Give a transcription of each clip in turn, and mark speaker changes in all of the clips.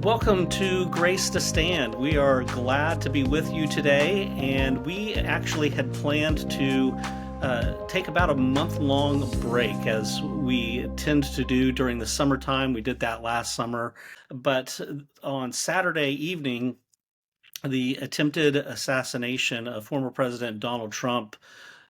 Speaker 1: Welcome to Grace to Stand. We are glad to be with you today, and we actually had planned to take about a month-long break, as we tend to do during the summertime. We did that last summer, but on Saturday evening, the attempted assassination of former President Donald Trump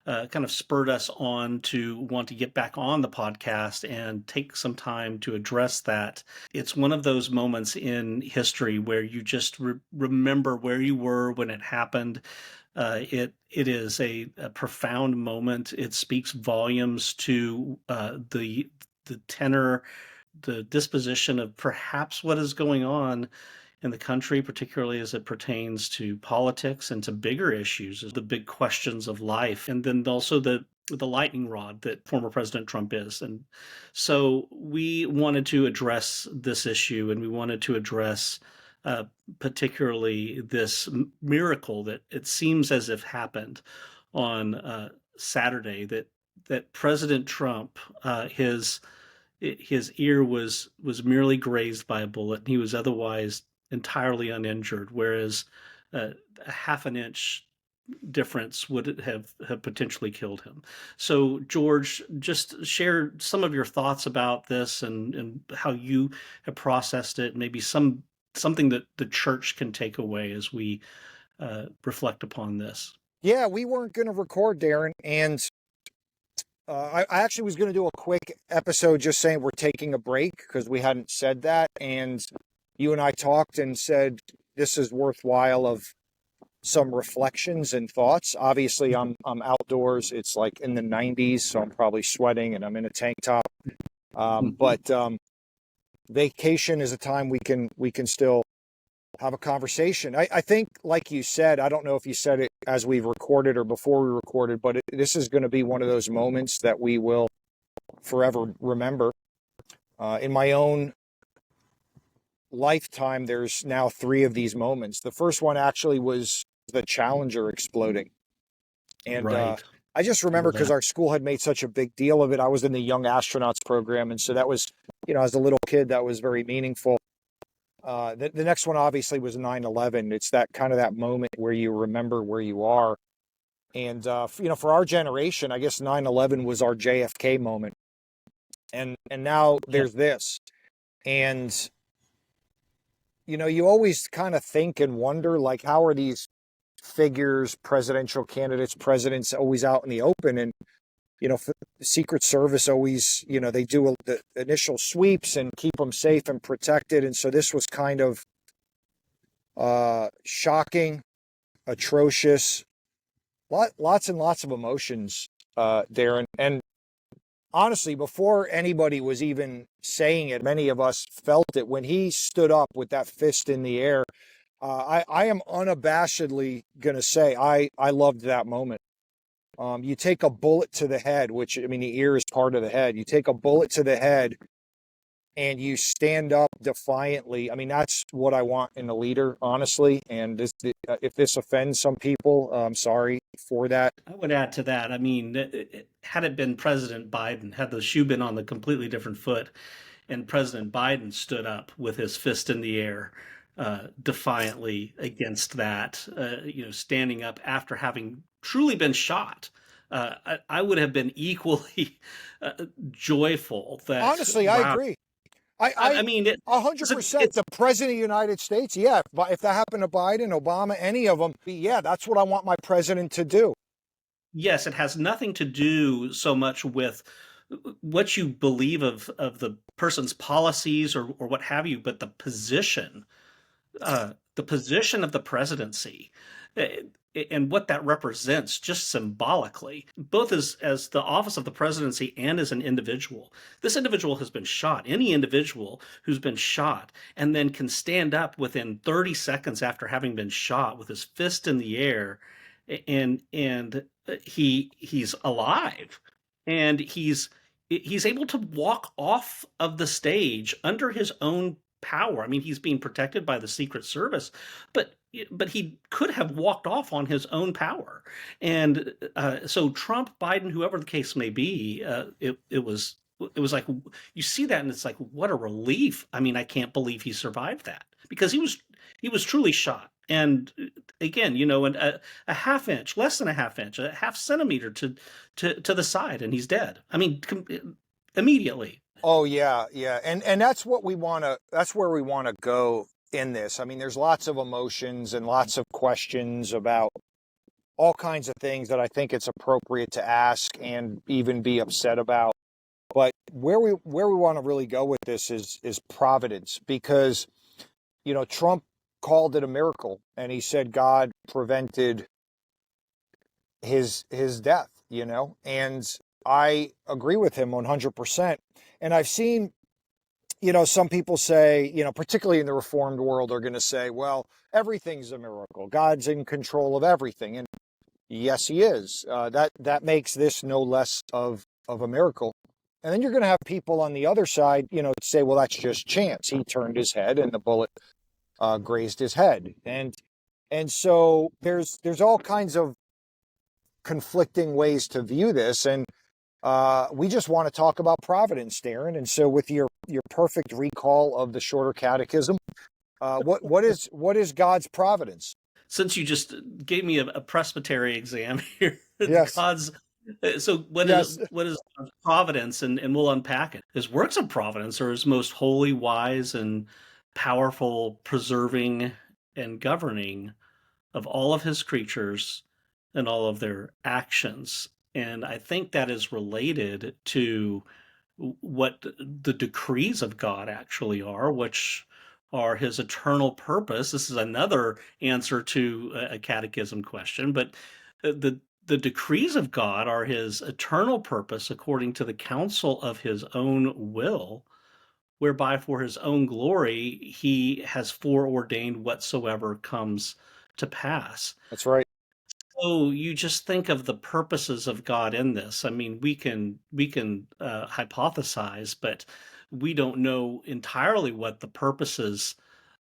Speaker 1: kind of spurred us on to want to get back on the podcast and take some time to address that. It's one of those moments in history where you just remember where you were when it happened. It is a profound moment. It speaks volumes to the tenor, the disposition of perhaps what is going on in the country, particularly as it pertains to politics and to bigger issues, the big questions of life, and then also the lightning rod that former President Trump is. And so we wanted to address this issue, and we wanted to address particularly this miracle that it seems as if happened on Saturday, that President Trump, his ear was merely grazed by a bullet, and he was otherwise entirely uninjured, whereas a half an inch difference would have potentially killed him. So, George, just share some of your thoughts about this and how you have processed it, maybe something that the church can take away as we reflect upon this.
Speaker 2: Yeah, we weren't going to record, Darin, and I actually was going to do a quick episode just saying we're taking a break because we hadn't said that, and you and I talked and said this is worthwhile of some reflections and thoughts. Obviously, I'm outdoors. It's like in the 90s, so I'm probably sweating and I'm in a tank top. But vacation is a time we can still have a conversation. I think, like you said, I don't know if you said it as we recorded or before we recorded, but this is going to be one of those moments that we will forever remember. In my own lifetime, there's now 3 of these moments. The first one actually was the Challenger exploding. And
Speaker 1: right.
Speaker 2: I just remember because our school had made such a big deal of it. I was in the Young Astronauts program. And so that was, as a little kid, that was very meaningful. The next one obviously was 9/11. It's that kind of that moment where you remember where you are. And, for our generation, I guess 9/11 was our JFK moment. And now there's this. And you always kind of think and wonder, like, how are these figures, presidential candidates, presidents always out in the open? And, the Secret Service always, they do the initial sweeps and keep them safe and protected. And so this was kind of shocking, atrocious, lots and lots of emotions there. And honestly, before anybody was even saying it, many of us felt it when he stood up with that fist in the air. I am unabashedly going to say I loved that moment. You take a bullet to the head, which, the ear is part of the head. You take a bullet to the head and you stand up defiantly. That's what I want in a leader, honestly. And if this offends some people, I'm sorry for that.
Speaker 1: I would add to that. Had it been President Biden, had the shoe been on the completely different foot, and President Biden stood up with his fist in the air, defiantly against that, standing up after having truly been shot, I would have been equally joyful. That
Speaker 2: honestly, wow. I agree. I mean, 100%. The president of the United States, yeah. If that happened to Biden, Obama, any of them, yeah, that's what I want my president to do.
Speaker 1: Yes, it has nothing to do so much with what you believe of the person's policies or what have you, but the position of the presidency and what that represents just symbolically, both as the office of the presidency and as an individual. This individual has been shot. Any individual who's been shot and then can stand up within 30 seconds after having been shot with his fist in the air, and he's alive, and he's able to walk off of the stage under his own power. He's being protected by the Secret Service, but he could have walked off on his own power. And so Trump, Biden, whoever the case may be, it was like, you see that and it's like, what a relief. I can't believe he survived that. because he was truly shot. And again, a half inch, less than a half inch, a half centimeter to the side, and he's dead. I mean, immediately.
Speaker 2: Oh yeah, yeah. And that's what we want to that's where we want to go in this. I mean, there's lots of emotions and lots of questions about all kinds of things that I think it's appropriate to ask and even be upset about. But where we want to really go with this is providence, because Trump called it a miracle, and he said God prevented his death, and I agree with him 100%. And I've seen, some people say, particularly in the Reformed world, are going to say, well, everything's a miracle. God's in control of everything. And yes, he is. That makes this no less of a miracle. And then you're going to have people on the other side, say, well, that's just chance. He turned his head and the bullet grazed his head. And so there's all kinds of conflicting ways to view this. And we just want to talk about providence, Darin. And so with your perfect recall of the Shorter Catechism, what is God's providence?
Speaker 1: Since you just gave me a presbytery exam here,
Speaker 2: Yes.
Speaker 1: God's so what
Speaker 2: Yes.
Speaker 1: is God's providence, and we'll unpack it. His works of providence are his most holy, wise, and powerful preserving and governing of all of his creatures and all of their actions. And I think that is related to what the decrees of God actually are, which are his eternal purpose. This is another answer to a catechism question, but the decrees of God are his eternal purpose according to the counsel of his own will, whereby for his own glory he has foreordained whatsoever comes to pass.
Speaker 2: That's right.
Speaker 1: So you just think of the purposes of God in this. I mean, we can hypothesize, but we don't know entirely what the purposes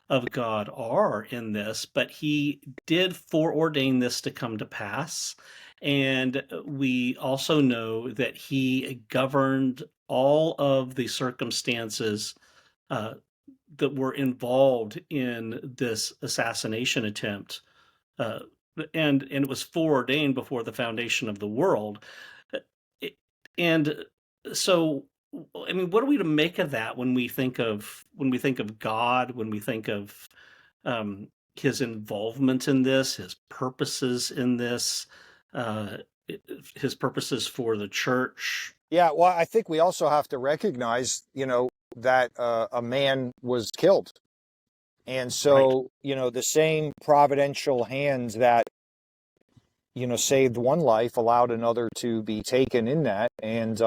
Speaker 1: of God are in this. But He did foreordain this to come to pass, and we also know that He governed all of the circumstances uh, that were involved in this assassination attempt, uh, and it was foreordained before the foundation of the world. Uh, And so, I mean, what are we to make of that when we think of God, when we think of um, his involvement in this, his purposes in this, uh, his purposes for the church?
Speaker 2: Yeah. Well, I think we also have to recognize, that a man was killed. And
Speaker 1: Right.
Speaker 2: so, the same providential hands that, saved one life allowed another to be taken in that, and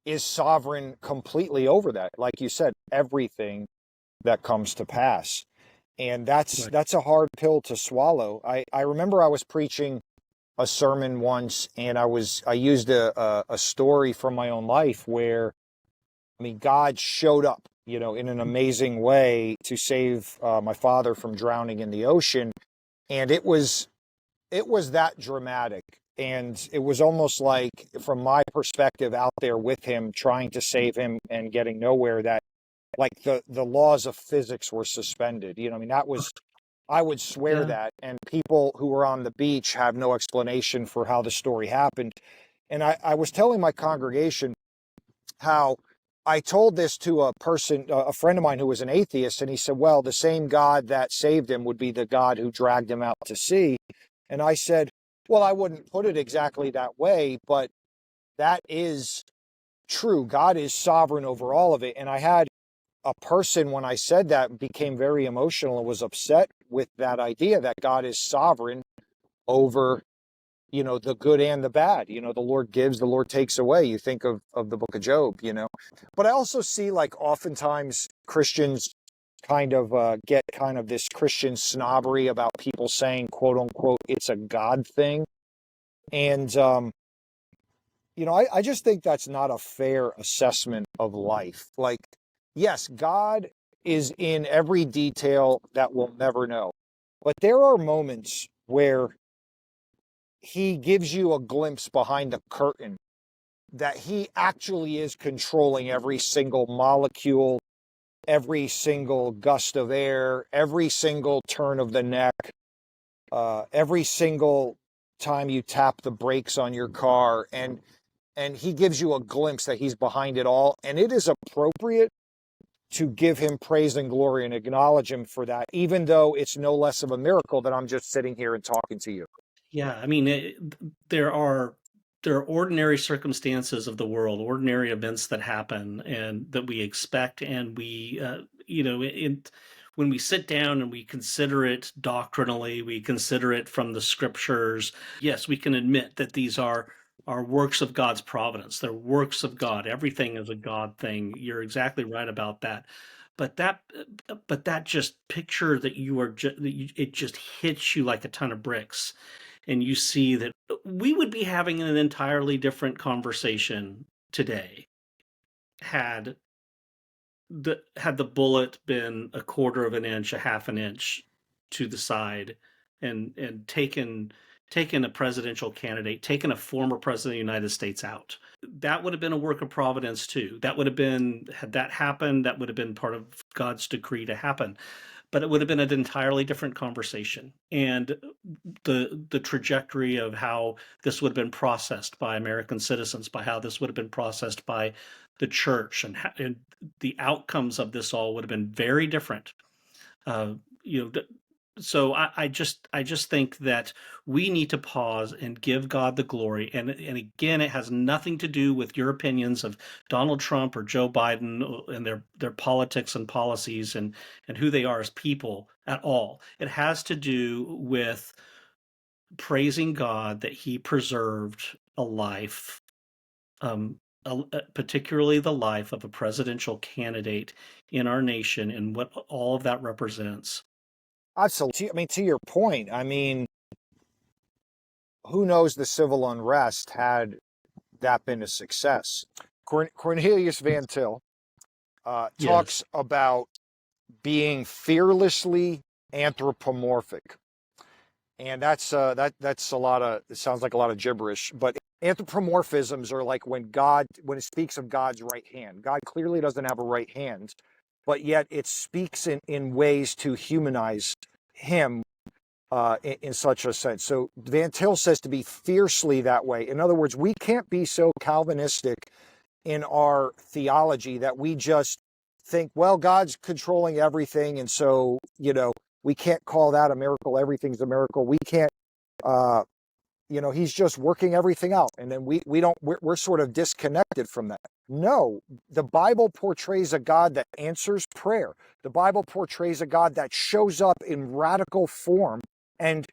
Speaker 2: is sovereign completely over that. Like you said, everything that comes to pass. And that's
Speaker 1: Right.
Speaker 2: that's a hard pill to swallow. I remember I was preaching a sermon once, and I used a story from my own life where, I mean, God showed up, in an amazing way to save my father from drowning in the ocean. And it was that dramatic. And it was almost like, from my perspective, out there with him, trying to save him and getting nowhere, that like the laws of physics were suspended. I mean, I would swear
Speaker 1: Yeah.
Speaker 2: that. And people who were on the beach have no explanation for how the story happened. And I was telling my congregation how I told this to a friend of mine who was an atheist, and he said, well, the same God that saved him would be the God who dragged him out to sea. And I said, well, I wouldn't put it exactly that way, but that is true. God is sovereign over all of it. And I had a person, when I said that, became very emotional and was upset with that idea that God is sovereign over, the good and the bad. The Lord gives, the Lord takes away. You think of the book of Job. But I also see, like, oftentimes Christians kind of get kind of this Christian snobbery about people saying, quote unquote, it's a God thing. And, I just think that's not a fair assessment of life. Like, yes, God is in every detail that we'll never know. But there are moments where he gives you a glimpse behind the curtain that he actually is controlling every single molecule, every single gust of air, every single turn of the neck, every single time you tap the brakes on your car, and he gives you a glimpse that he's behind it all, and it is appropriate to give him praise and glory and acknowledge him for that, even though it's no less of a miracle that I'm just sitting here and talking to you.
Speaker 1: Yeah, I mean, there are there are ordinary circumstances of the world, ordinary events that happen and that we expect, and we, when we sit down and we consider it doctrinally, we consider it from the scriptures. Yes, we can admit that these are works of God's providence. They're works of God. Everything is a God thing. You're exactly right about that. But that just picture that you are just, it just hits you like a ton of bricks, and you see that we would be having an entirely different conversation today had the bullet been a quarter of an inch, a half an inch to the side, and taken a presidential candidate, taken a former president of the United States out. That would have been a work of providence too. That would have been, had that happened, that would have been part of God's decree to happen. But it would have been an entirely different conversation. And the trajectory of how this would have been processed by American citizens, by how this would have been processed by the church, and the outcomes of this all would have been very different. Uh, you know, so I just think that we need to pause and give God the glory. And again, it has nothing to do with your opinions of Donald Trump or Joe Biden and their politics and policies and who they are as people at all. It has to do with praising God that He preserved a life, particularly the life of a presidential candidate in our nation, and what all of that represents.
Speaker 2: Absolutely. I mean, to your point, I mean, who knows the civil unrest had that been a success? Cornelius Van Til talks
Speaker 1: Yes.
Speaker 2: about being fearlessly anthropomorphic. And that's a lot of, it sounds like a lot of gibberish, but anthropomorphisms are like when it speaks of God's right hand. God clearly doesn't have a right hand, but yet it speaks in ways to humanize him in such a sense. So Van Til says to be fiercely that way. In other words, we can't be so Calvinistic in our theology that we just think, well, God's controlling everything, and so, we can't call that a miracle. Everything's a miracle. We can't, he's just working everything out. And then we're sort of disconnected from that. No, the Bible portrays a God that answers prayer. The Bible portrays a God that shows up in radical form and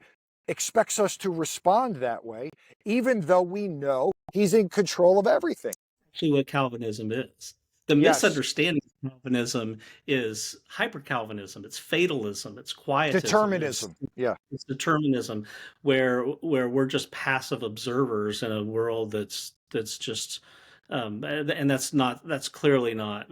Speaker 2: expects us to respond that way, even though we know he's in control of everything.
Speaker 1: Actually what Calvinism is. The
Speaker 2: Yes.
Speaker 1: misunderstanding of Calvinism is hyper Calvinism, it's fatalism, it's quietism,
Speaker 2: Determinism. Yeah.
Speaker 1: it's determinism, where we're just passive observers in a world that's just and that's clearly not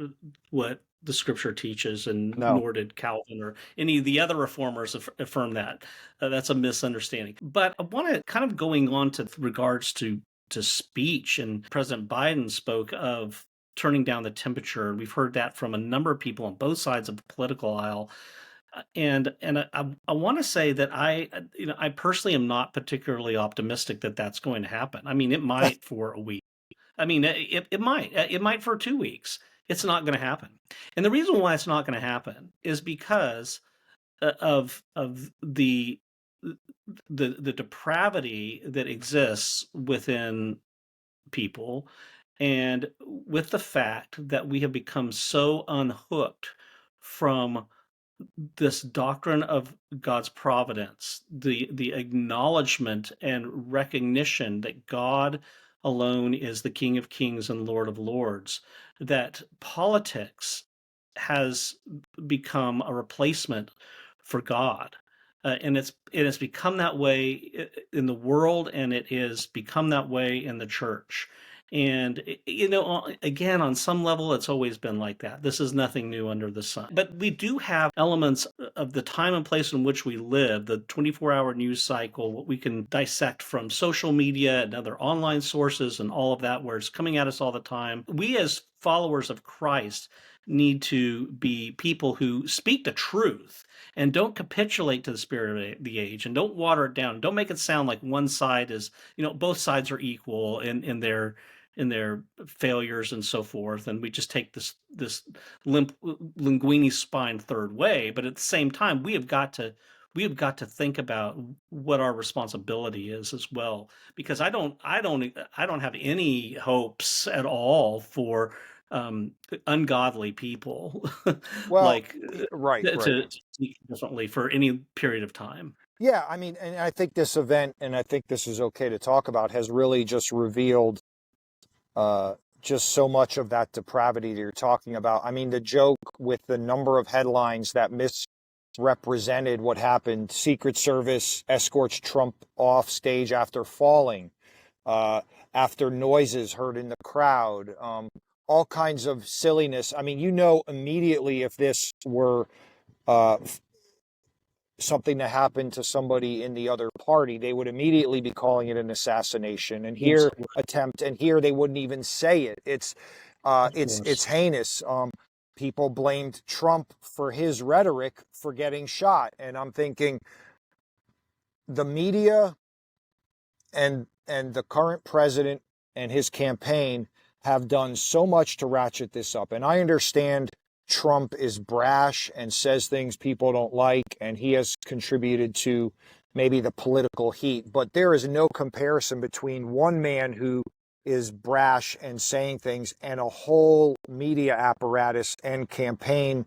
Speaker 1: what the scripture teaches, and
Speaker 2: No.
Speaker 1: nor did Calvin or any of the other reformers affirm that. That's a misunderstanding. But I want to kind of going on to regards to speech, and President Biden spoke of turning down the temperature. We've heard that from a number of people on both sides of the political aisle. And I want to say that I personally am not particularly optimistic that that's going to happen. I mean, it might for a week. I mean, it might for 2 weeks. It's not going to happen. And the reason why it's not going to happen is because of the depravity that exists within people, and with the fact that we have become so unhooked from this doctrine of God's providence, the acknowledgement and recognition that God alone is the King of Kings and Lord of Lords, that politics has become a replacement for God. And it has become that way in the world, and it has become that way in the church. And again, on some level, it's always been like that. This is nothing new under the sun. But we do have elements of the time and place in which we live, the 24-hour news cycle, what we can dissect from social media and other online sources and all of that, where it's coming at us all the time. We as followers of Christ need to be people who speak the truth and don't capitulate to the spirit of the age and don't water it down. Don't make it sound like one side is, both sides are equal in their failures and so forth, and we just take this linguini spine third way. But at the same time, we have got to think about what our responsibility is as well, because I don't have any hopes at all for ungodly people
Speaker 2: Well,
Speaker 1: like
Speaker 2: right.
Speaker 1: to speak differently for any period of time.
Speaker 2: Yeah, I mean, and I think this event, and I think this is okay to talk about, has really just revealed just so much of that depravity that you're talking about. I mean, the joke with the number of headlines that misrepresented what happened: Secret Service escorts Trump off stage after falling, after noises heard in the crowd, all kinds of silliness. I mean, immediately if this were something that happened to somebody in the other party, they would immediately be calling it an assassination. And here, attempt, and here they wouldn't even say it. It's heinous. People blamed Trump for his rhetoric for getting shot, and I'm thinking the media and the current president and his campaign have done so much to ratchet this up. And I understand Trump is brash and says things people don't like, and he has contributed to maybe the political heat. But there is no comparison between one man who is brash and saying things and a whole media apparatus and campaign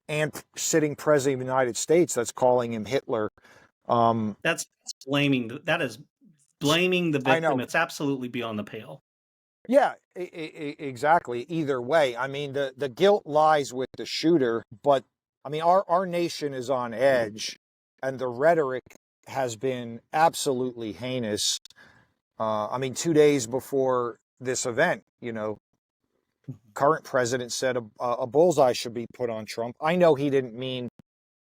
Speaker 2: and sitting president of the United States that's calling him Hitler.
Speaker 1: That's blaming the victim. It's absolutely beyond the pale.
Speaker 2: Yeah, exactly. Either way, I mean, the guilt lies with the shooter, but I mean, our nation is on edge, and the rhetoric has been absolutely heinous. I mean, 2 days before this event, current president said a bullseye should be put on Trump. I know he didn't mean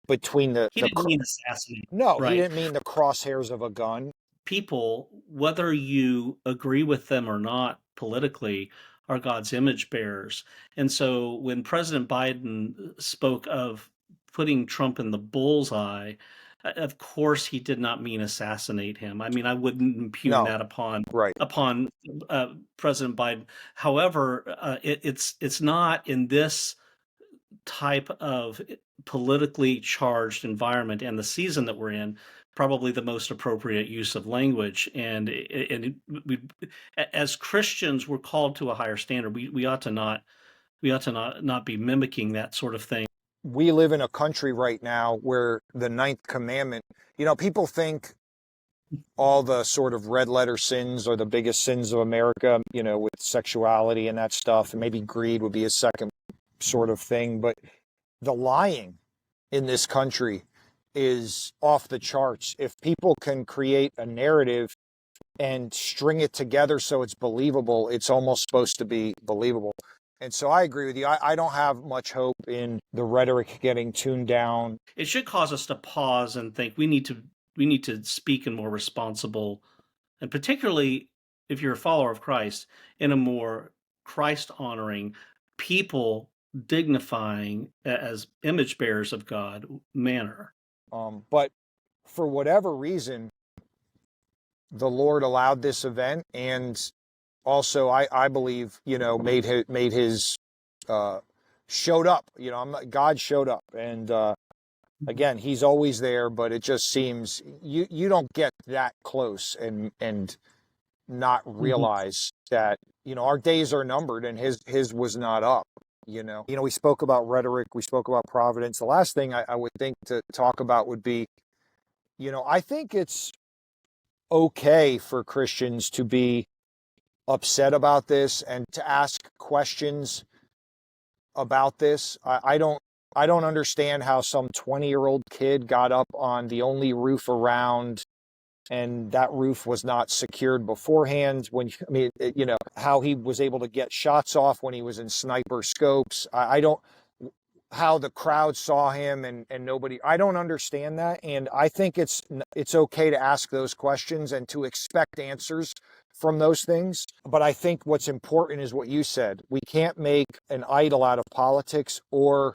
Speaker 2: between
Speaker 1: he didn't mean assassinate.
Speaker 2: No,
Speaker 1: right.
Speaker 2: He didn't mean the crosshairs of a gun.
Speaker 1: People, whether you agree with them or not politically, are God's image bearers. And so when President Biden spoke of putting Trump in the bullseye, of course he did not mean assassinate him. I mean, I wouldn't impugn that upon President Biden. However, it's not in this type of politically charged environment and the season that we're in probably the most appropriate use of language. And we, as Christians, we're called to a higher standard. We ought to not be mimicking that sort of thing.
Speaker 2: We live in a country right now where the ninth commandment, people think all the sort of red letter sins are the biggest sins of America, with sexuality and that stuff, and maybe greed would be a second sort of thing. But the lying in this country is off the charts. If people can create a narrative and string it together so it's believable, it's almost supposed to be believable. And so I agree with you. I don't have much hope in the rhetoric getting tuned down.
Speaker 1: It should cause us to pause and think we need to speak in more responsible, and particularly if you're a follower of Christ, in a more Christ-honoring, people dignifying as image bearers of God manner.
Speaker 2: But for whatever reason, the Lord allowed this event, and also I believe made his showed up. God showed up, and again, He's always there. But it just seems you don't get that close and not realize that our days are numbered, and his was not up. We spoke about rhetoric, we spoke about Providence. The last thing I would think to talk about would be, I think it's okay for Christians to be upset about this and to ask questions about this. I don't understand how some 20-year-old kid got up on the only roof around, and that roof was not secured beforehand. How he was able to get shots off when he was in sniper scopes. how the crowd saw him and nobody. I don't understand that, and I think it's okay to ask those questions and to expect answers from those things. But I think what's important is what you said. We can't make an idol out of politics or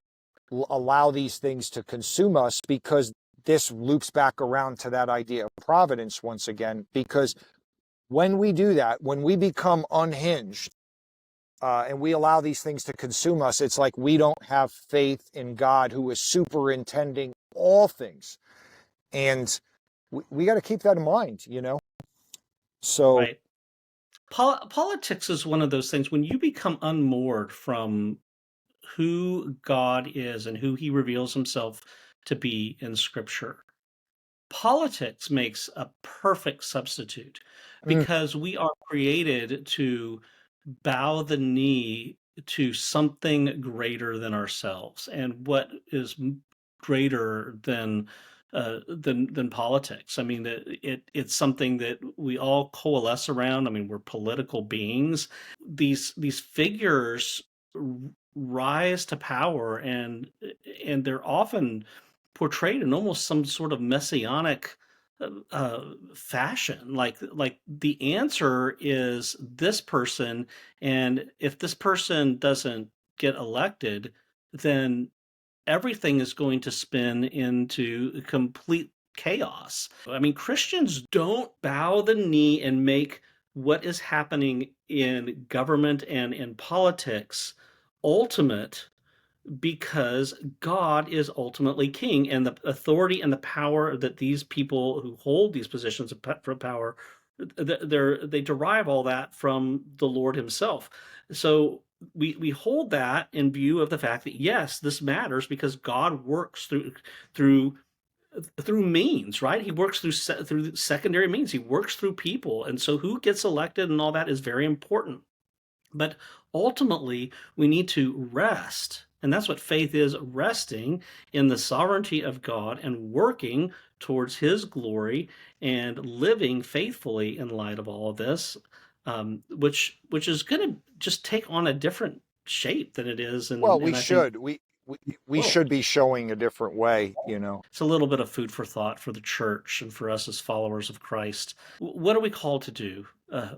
Speaker 2: allow these things to consume us, because this loops back around to that idea of providence once again. Because when we do that, when we become unhinged, and we allow these things to consume us, it's like we don't have faith in God, who is superintending all things. And we got to keep that in mind, So,
Speaker 1: Right. Politics is one of those things when you become unmoored from who God is and who he reveals himself to be in Scripture. Politics makes a perfect substitute, because we are created to bow the knee to something greater than ourselves. And what is greater than politics? I mean, it's something that we all coalesce around. I mean, we're political beings. These figures rise to power, and they're often portrayed in almost some sort of messianic fashion. Like the answer is this person, and if this person doesn't get elected, then everything is going to spin into complete chaos. I mean, Christians don't bow the knee and make what is happening in government and in politics ultimate, because God is ultimately king, and the authority and the power that these people who hold these positions of power, they derive all that from the Lord himself. So we hold that in view of the fact that, yes, this matters because God works through means, right? He works through secondary means. He works through people, and so who gets elected and all that is very important. But ultimately, we need to rest. And that's what faith is, resting in the sovereignty of God and working towards his glory and living faithfully in light of all of this, which is going to just take on a different shape than it is.
Speaker 2: well, we
Speaker 1: I
Speaker 2: should.
Speaker 1: think,
Speaker 2: We should be showing a different way,
Speaker 1: it's a little bit of food for thought for the church and for us as followers of Christ. What are we called to do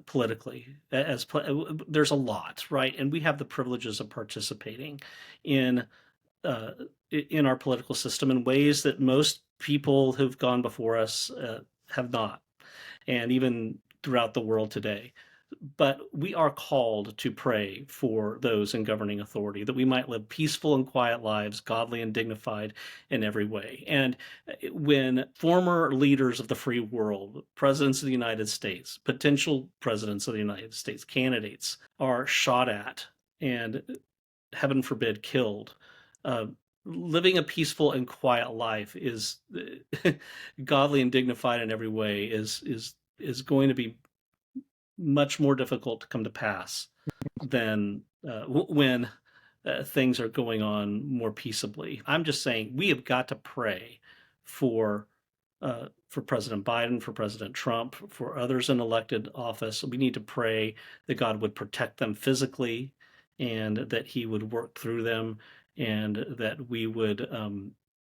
Speaker 1: politically? There's a lot, right? And we have the privileges of participating in our political system in ways that most people who've gone before us have not, and even throughout the world today. But we are called to pray for those in governing authority, that we might live peaceful and quiet lives, godly and dignified in every way. And when former leaders of the free world, presidents of the United States, potential presidents of the United States, candidates, are shot at and, heaven forbid, killed, living a peaceful and quiet life is godly and dignified in every way is going to be much more difficult to come to pass than when things are going on more peaceably. I'm just saying we have got to pray for President Biden, for President Trump, for others in elected office. We need to pray that God would protect them physically, and that he would work through them, and that we would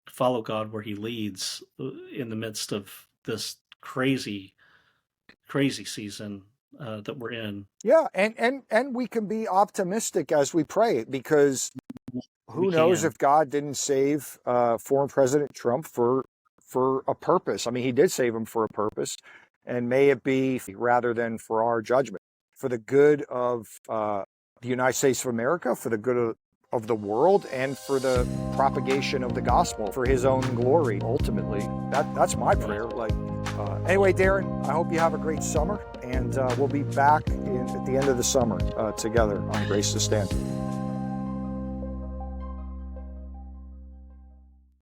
Speaker 1: follow God where he leads in the midst of this crazy season that we're in.
Speaker 2: Yeah, and we can be optimistic as we pray, because who knows if God didn't save former President Trump for a purpose. I mean, he did save him for a purpose, and may it be rather than for our judgment, for the good of the United States of America, for the good of the world, and for the propagation of the gospel, for his own glory. Ultimately, that's my prayer. Anyway, Darin, I hope you have a great summer, and we'll be back at the end of the summer together on Grace to Stand.